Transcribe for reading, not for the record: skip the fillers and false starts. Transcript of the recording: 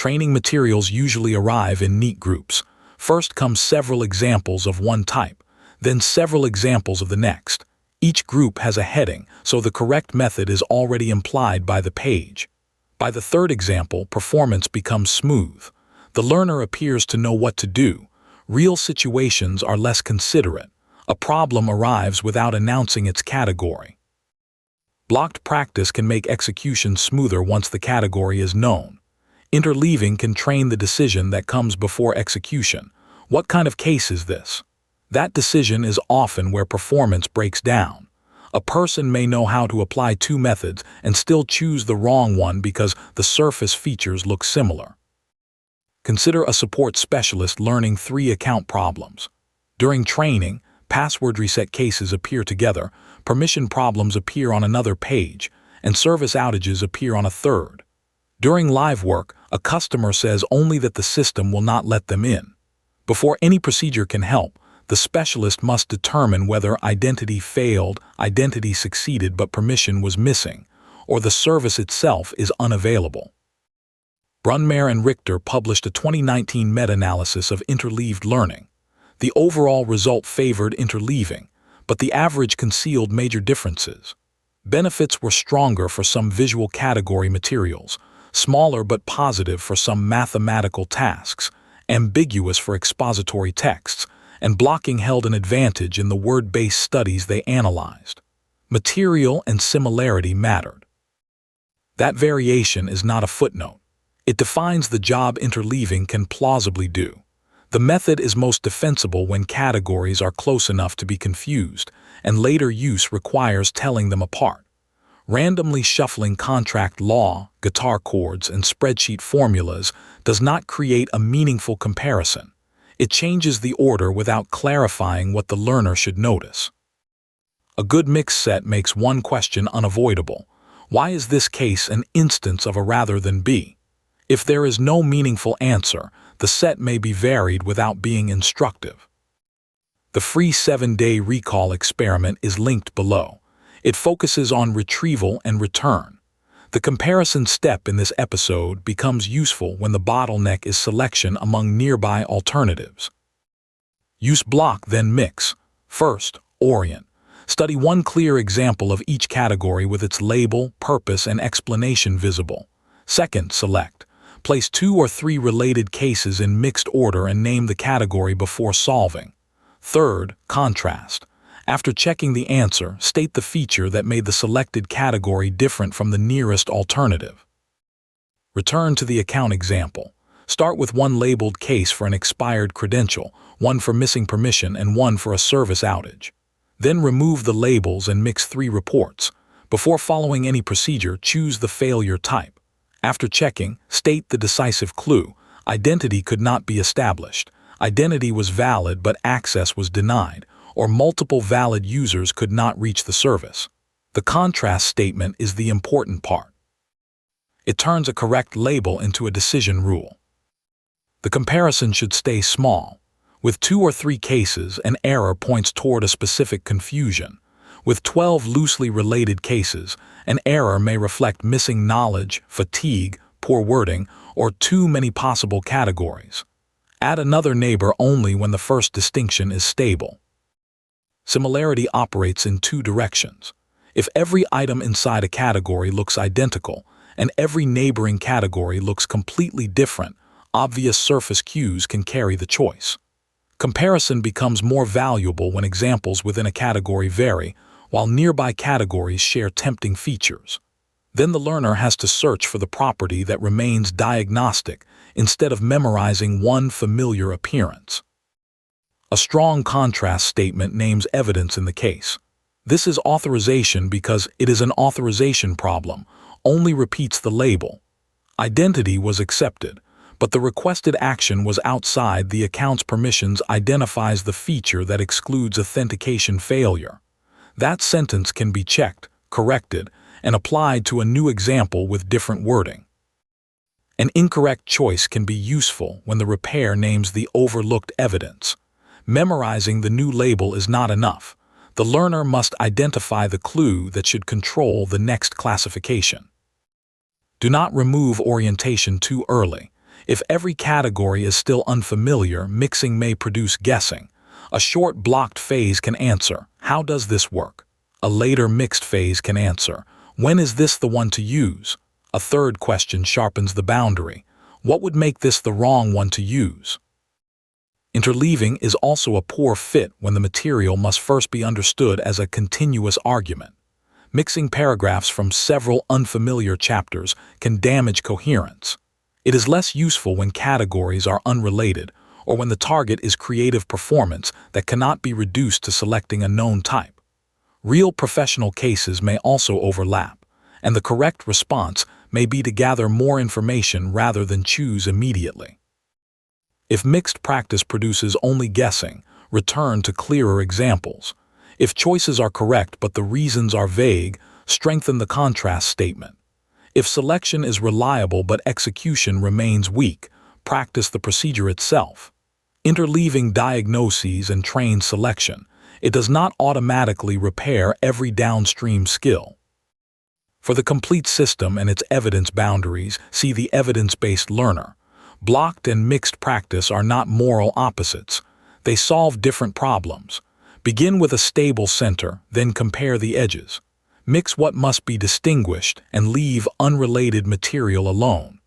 Training materials usually arrive in neat groups. First come several examples of one type, then several examples of the next. Each group has a heading, so the correct method is already implied by the page. By the third example, performance becomes smooth. The learner appears to know what to do. Real situations are less considerate. A problem arrives without announcing its category. Blocked practice can make execution smoother once the category is known. Interleaving can train the decision that comes before execution. What kind of case is this? That decision is often where performance breaks down. A person may know how to apply two methods and still choose the wrong one because the surface features look similar. Consider a support specialist learning 3 account problems. During training, password reset cases appear together, permission problems appear on another page, and service outages appear on a third. During live work, a customer says only that the system will not let them in. Before any procedure can help, the specialist must determine whether identity failed, identity succeeded but permission was missing, or the service itself is unavailable. Brunmare and Richter published a 2019 meta-analysis of interleaved learning. The overall result favored interleaving, but the average concealed major differences. Benefits were stronger for some visual category materials, smaller but positive for some mathematical tasks, ambiguous for expository texts, and blocking held an advantage in the word-based studies they analyzed. Material and similarity mattered. That variation is not a footnote. It defines the job interleaving can plausibly do. The method is most defensible when categories are close enough to be confused, and later use requires telling them apart. Randomly shuffling contract law, guitar chords, and spreadsheet formulas does not create a meaningful comparison. It changes the order without clarifying what the learner should notice. A good mix set makes one question unavoidable. Why is this case an instance of a rather than B? If there is no meaningful answer, the set may be varied without being instructive. The free 7-day recall experiment is linked below. It focuses on retrieval and return. The comparison step in this episode becomes useful when the bottleneck is selection among nearby alternatives. Use block, then mix. First, orient. Study one clear example of each category with its label, purpose, and explanation visible. Second, select. Place 2 or 3 related cases in mixed order and name the category before solving. Third, contrast. After checking the answer, state the feature that made the selected category different from the nearest alternative. Return to the account example. Start with one labeled case for an expired credential, one for missing permission, and one for a service outage. Then remove the labels and mix 3 reports. Before following any procedure, choose the failure type. After checking, state the decisive clue. Identity could not be established. Identity was valid but access was denied, or multiple valid users could not reach the service. The contrast statement is the important part. It turns a correct label into a decision rule. The comparison should stay small. With 2 or 3 cases, an error points toward a specific confusion. With 12 loosely related cases, an error may reflect missing knowledge, fatigue, poor wording, or too many possible categories. Add another neighbor only when the first distinction is stable. Similarity operates in 2 directions. If every item inside a category looks identical, and every neighboring category looks completely different, obvious surface cues can carry the choice. Comparison becomes more valuable when examples within a category vary, while nearby categories share tempting features. Then the learner has to search for the property that remains diagnostic instead of memorizing one familiar appearance. A strong contrast statement names evidence in the case. This is authorization because it is an authorization problem, only repeats the label. Identity was accepted, but the requested action was outside the account's permissions identifies the feature that excludes authentication failure. That sentence can be checked, corrected, and applied to a new example with different wording. An incorrect choice can be useful when the repair names the overlooked evidence. Memorizing the new label is not enough. The learner must identify the clue that should control the next classification. Do not remove orientation too early. If every category is still unfamiliar, mixing may produce guessing. A short blocked phase can answer, "How does this work?" A later mixed phase can answer, "When is this the one to use?" A third question sharpens the boundary. "What would make this the wrong one to use?" Interleaving is also a poor fit when the material must first be understood as a continuous argument. Mixing paragraphs from several unfamiliar chapters can damage coherence. It is less useful when categories are unrelated or when the target is creative performance that cannot be reduced to selecting a known type. Real professional cases may also overlap, and the correct response may be to gather more information rather than choose immediately. If mixed practice produces only guessing, return to clearer examples. If choices are correct but the reasons are vague, strengthen the contrast statement. If selection is reliable but execution remains weak, practice the procedure itself. Interleaving diagnoses and trains selection. It does not automatically repair every downstream skill. For the complete system and its evidence boundaries, see the evidence-based learner. Blocked and mixed practice are not moral opposites. They solve different problems. Begin with a stable center, then compare the edges. Mix what must be distinguished and leave unrelated material alone.